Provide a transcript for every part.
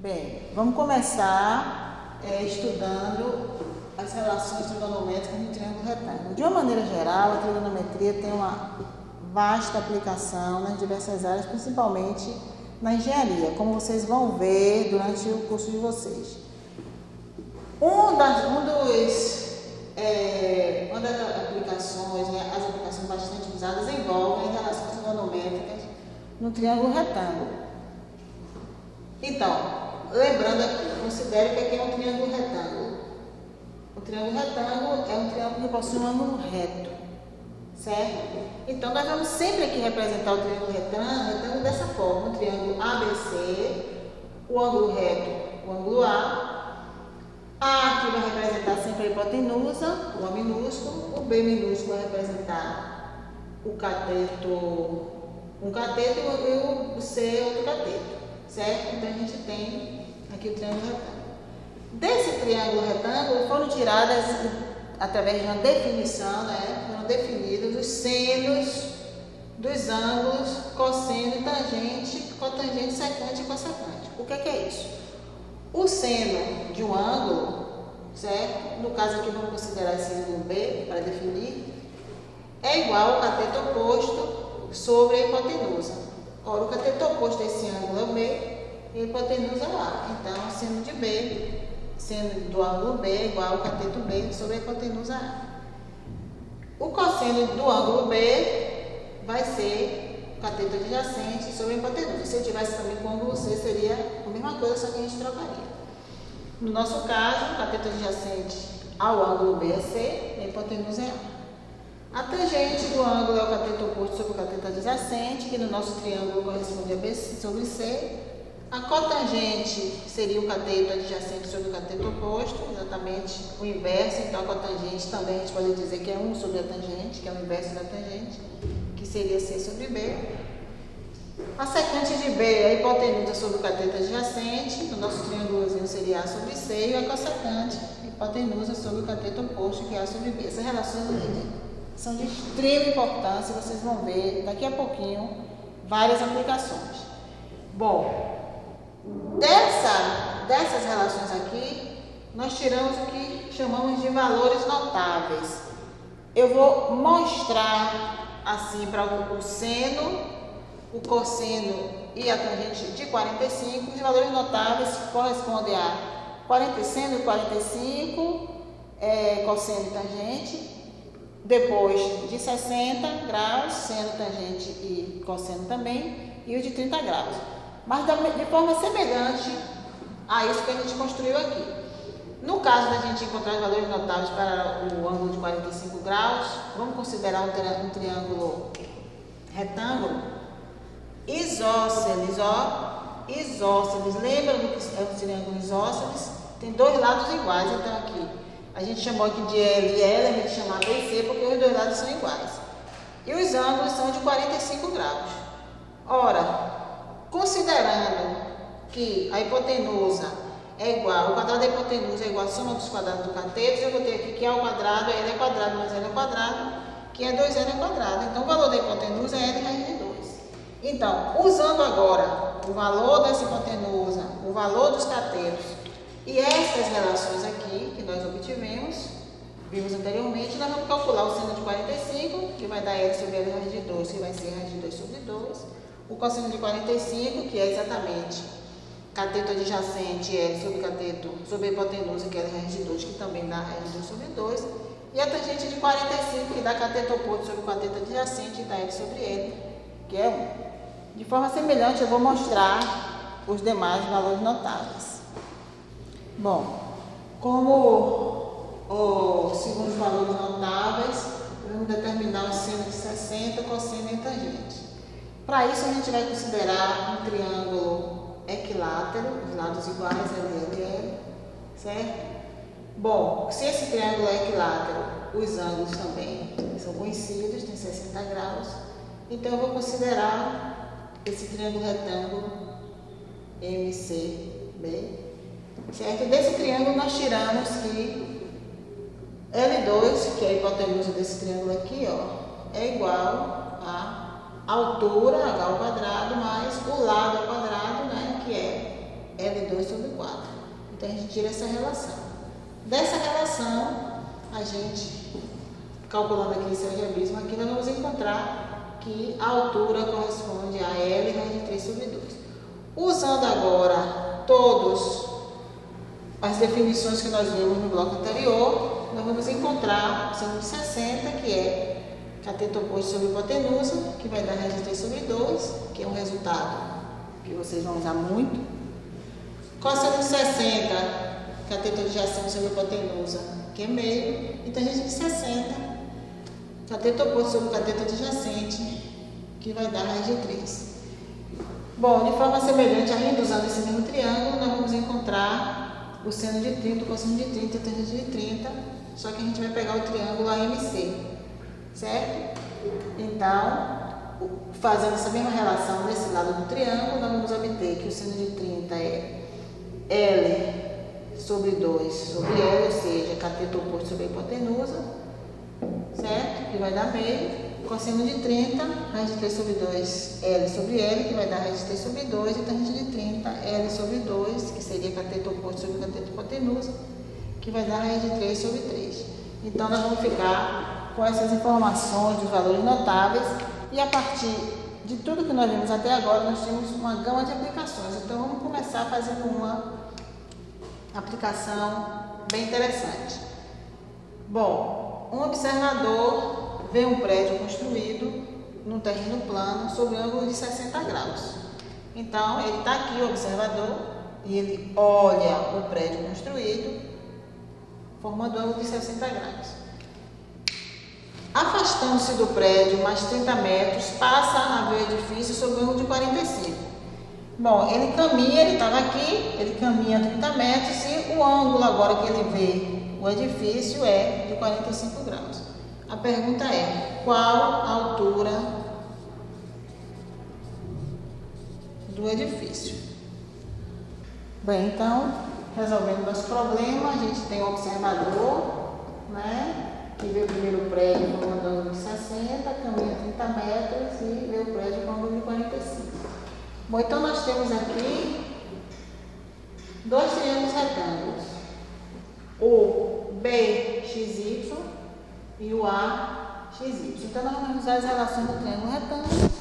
Bem, vamos começar estudando as relações trigonométricas no triângulo retângulo. De uma maneira geral, a trigonometria tem uma vasta aplicação nas diversas áreas, principalmente na engenharia, como vocês vão ver durante o curso de vocês. Uma das aplicações, as aplicações bastante usadas envolvem as relações trigonométricas no triângulo retângulo. Então, lembrando aqui, considere que aqui é um triângulo retângulo. O triângulo retângulo é um triângulo que possui um ângulo reto, certo? Então, nós vamos sempre aqui representar o triângulo retângulo dessa forma. O triângulo ABC, o ângulo reto, o ângulo A. A aqui vai representar sempre a hipotenusa, o A minúsculo. O B minúsculo vai representar o cateto, um cateto e o C outro cateto, certo? Então, a gente tem aqui o triângulo retângulo. Desse triângulo retângulo foram tiradas, através de uma definição, foram definidos os senos dos ângulos cosseno e tangente, cotangente, secante e cossecante. O que é isso? O seno de um ângulo, certo? No caso aqui vamos considerar esse ângulo B para definir, é igual ao cateto oposto sobre a hipotenusa. Ora, o cateto oposto desse ângulo é o B e a hipotenusa é o A. Então, o seno de B, seno do ângulo B é igual ao cateto B sobre a hipotenusa A. O cosseno do ângulo B vai ser o cateto adjacente sobre a hipotenusa. Se eu tivesse também com o ângulo C, seria a mesma coisa, só que a gente trocaria. No nosso caso, o cateto adjacente ao ângulo B é C e a hipotenusa é A. A tangente do ângulo é o cateto oposto sobre o cateto adjacente, que no nosso triângulo corresponde a B sobre C. A cotangente seria o cateto adjacente sobre o cateto oposto, exatamente o inverso. Então, a cotangente também a gente pode dizer que é 1 sobre a tangente, que é o inverso da tangente, que seria C sobre B. A secante de B é a hipotenusa sobre o cateto adjacente, no nosso triângulozinho seria A sobre C, e a cossecante, hipotenusa sobre o cateto oposto, que é A sobre B. Essas relações são de extrema importância, vocês vão ver daqui a pouquinho várias aplicações. Bom, dessas relações aqui, nós tiramos o que chamamos de valores notáveis. Eu vou mostrar assim para o seno, o cosseno e a tangente de 45. Os valores notáveis correspondem a 40 seno e 45, cosseno e tangente. Depois de 60 graus, seno, tangente e cosseno também, e o de 30 graus. Mas de forma semelhante a isso que a gente construiu aqui. No caso da gente encontrar os valores notáveis para o ângulo de 45 graus, vamos considerar um triângulo retângulo isósceles, isósceles. Lembra do que é um triângulo isósceles? Tem dois lados iguais, então aqui a gente chamou aqui de L e L, a gente chama B e C porque os dois lados são iguais. E os ângulos são de 45 graus. Ora, considerando que a hipotenusa é igual, o quadrado da hipotenusa é igual à soma dos quadrados do cateto, eu vou ter aqui que A ao quadrado, L é quadrado mais L ao quadrado, que é 2L ao quadrado. Então, o valor da hipotenusa é L raiz de 2. Então, usando agora o valor dessa hipotenusa, o valor dos catetos e essas relações aqui que nós vimos anteriormente, nós vamos calcular o seno de 45, que vai dar L sobre L raiz de 2, que vai ser raiz de 2 sobre 2. O cosseno de 45, que é exatamente cateto adjacente L sobre a hipotenusa, que é L raiz de 2, que também dá raiz de 2 sobre 2. E a tangente de 45, que dá cateto oposto sobre o cateto adjacente, e dá L sobre L, que é 1. De forma semelhante, eu vou mostrar os demais valores notáveis. Bom, como segundo os valores notáveis, vamos determinar o seno de 60, cosseno e tangente. Para isso, a gente vai considerar um triângulo equilátero, os lados iguais, L e L, certo? Bom, se esse triângulo é equilátero, os ângulos também são conhecidos, tem 60 graus. Então, eu vou considerar esse triângulo retângulo MCB, certo? Desse triângulo, nós tiramos que L2, que é a hipotenusa desse triângulo aqui, é igual a altura, H ao quadrado, mais o lado ao quadrado, que é L2 sobre 4. Então, a gente tira essa relação. Dessa relação, a gente, calculando aqui esse algebrismo, aqui nós vamos encontrar que a altura corresponde a L raiz de 3 sobre 2. Usando agora todas as definições que nós vimos no bloco anterior, nós vamos encontrar o seno de 60, que é cateto oposto sobre hipotenusa, que vai dar raiz de 3 sobre 2, que é um resultado que vocês vão usar muito. Cosseno de 60, cateto adjacente sobre hipotenusa, que é meio. Então, raiz de 60, cateto oposto sobre cateto adjacente, que vai dar raiz de 3. Bom, de forma semelhante, ainda usando esse mesmo triângulo, nós vamos encontrar o seno de 30, o cosseno de 30 e a tangente de 30, só que a gente vai pegar o triângulo AMC, certo? Então, fazendo essa mesma relação desse lado do triângulo, nós vamos obter que o seno de 30 é L sobre 2 sobre L, ou seja, cateto oposto sobre a hipotenusa, certo? Que vai dar meio. Cosseno de 30, raiz de 3 sobre 2, L sobre L, que vai dar raiz de 3 sobre 2, e tangente de 30, L sobre 2, que seria cateto oposto sobre cateto hipotenusa, que vai dar raiz de 3 sobre 3. Então, nós vamos ficar com essas informações dos valores notáveis, e a partir de tudo que nós vimos até agora, nós temos uma gama de aplicações. Então, vamos começar fazendo uma aplicação bem interessante. Bom, um observador vê um prédio construído num terreno plano sobre um ângulo de 60 graus. Então, ele está aqui, o observador, e ele olha o prédio construído formando um ângulo de 60 graus. Afastando-se do prédio mais 30 metros, passa a ver o edifício sob um ângulo de 45. Bom, ele caminha, ele estava aqui, ele caminha 30 metros e o ângulo agora que ele vê o edifício é de 45 graus. A pergunta é, qual a altura do edifício? Bem, então, resolvendo nosso problema, a gente tem um observador, né? Que vê o primeiro prédio com um ângulo de 60, caminha 30 metros e vê o prédio com um ângulo de 45. Bom, então nós temos aqui dois triângulos retângulos, o BXY e o AXY. Então, nós vamos usar as relações do triângulo retângulo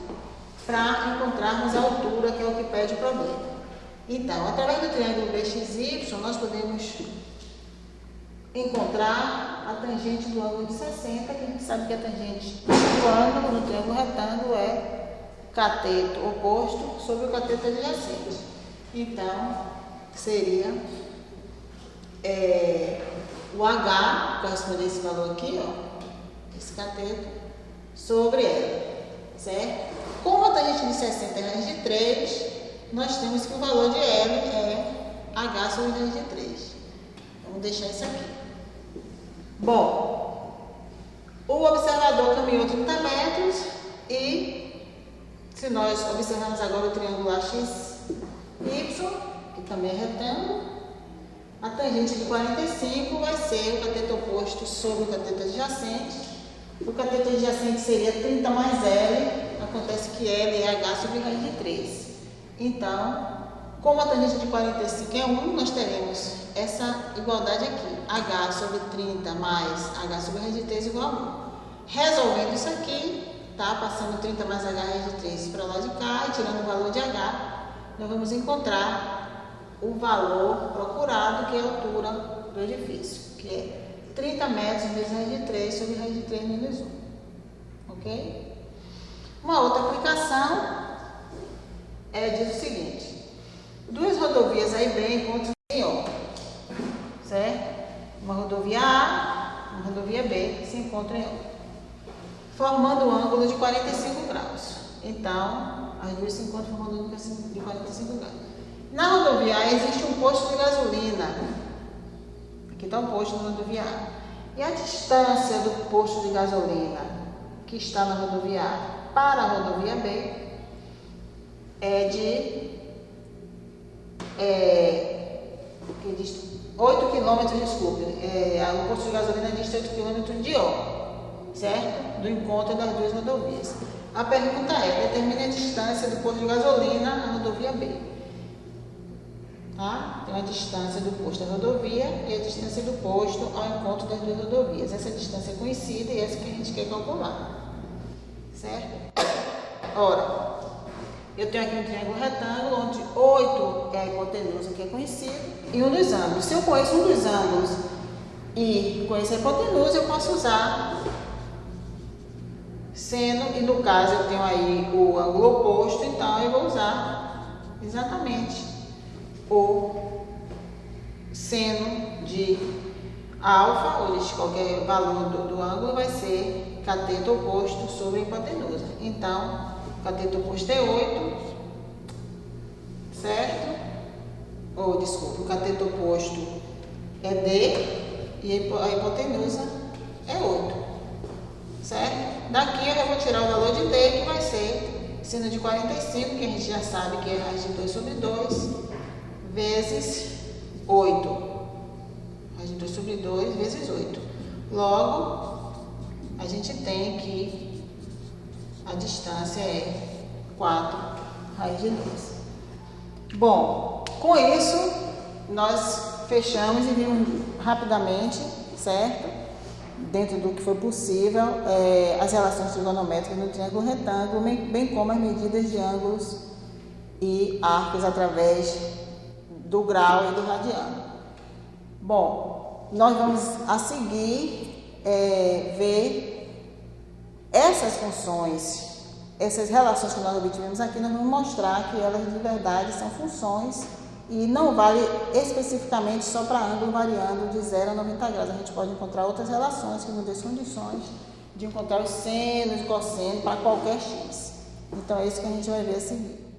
para encontrarmos a altura, que é o que pede o problema. Então, através do triângulo BXY, nós podemos encontrar a tangente do ângulo de 60, que a gente sabe que a tangente do ângulo no triângulo retângulo é cateto oposto sobre o cateto adjacente. Então, seria o H, corresponde a esse valor aqui, ó, esse cateto, sobre L, certo? Como a tangente de 60 é raiz de 3, nós temos que o valor de L é H sobre raiz de 3. Vamos deixar isso aqui. Bom, o observador caminhou 30 metros e, se nós observarmos agora o triângulo AXY, que também é retângulo, a tangente de 45 vai ser o cateto oposto sobre o cateto adjacente. O cateto adjacente seria 30 mais L, acontece que L é H sobre raiz de 3. Então, como a tangente de 45 é 1, nós teremos essa igualdade aqui, H sobre 30 mais H sobre raiz de 3 igual a 1. Resolvendo isso aqui, tá? Passando 30 mais H raiz de 3 para lá de cá e tirando o valor de H, nós vamos encontrar o valor procurado, que é a altura do edifício, que é 30 metros vezes raiz de 3 sobre raiz de 3 menos 1. Ok? Uma outra aplicação diz o seguinte: duas rodovias A e B encontram em O, certo? Uma rodovia A, uma rodovia B se encontram em O, formando um ângulo de 45 graus. Então, as duas se encontram formando um ângulo de 45 graus. Na rodovia A existe um posto de gasolina. Aqui está o posto na rodovia A. E a distância do posto de gasolina que está na rodovia A para a rodovia B é de 8 km, desculpe. O posto de gasolina dista 8 km de O, certo? Do encontro das duas rodovias. A pergunta é: determine a distância do posto de gasolina à rodovia B. Tá? Tem uma distância do posto à rodovia e a distância do posto ao encontro das duas rodovias. Essa distância é conhecida e essa que a gente quer calcular. Certo? Ora, eu tenho aqui um triângulo retângulo, onde 8 é a hipotenusa, que é conhecido, e um dos ângulos. Se eu conheço um dos ângulos e conheço a hipotenusa, eu posso usar seno, e no caso eu tenho aí o ângulo oposto, então eu vou usar exatamente o seno de alfa, ou de qualquer valor do ângulo, vai ser cateto oposto sobre a hipotenusa. Então, o cateto oposto é 8, certo? Ou, desculpa, o cateto oposto é D e a hipotenusa é 8, certo? Daqui eu já vou tirar o valor de D, que vai ser seno de 45, que a gente já sabe que é raiz de 2 sobre 2, vezes 8. Raiz de 2 sobre 2 vezes 8. Logo, a gente tem que a distância é 4 raiz de 2. Bom, com isso, nós fechamos e vimos rapidamente, certo? Dentro do que foi possível, as relações trigonométricas no triângulo retângulo, bem como as medidas de ângulos e arcos através do grau e do radiano. Bom, nós vamos a seguir ver essas funções, essas relações que nós obtivemos aqui. Nós vamos mostrar que elas de verdade são funções e não vale especificamente só para ângulo variando de 0 a 90 graus. A gente pode encontrar outras relações que nos dêem condições de encontrar os senos e cossenos para qualquer x. Então é isso que a gente vai ver a seguir.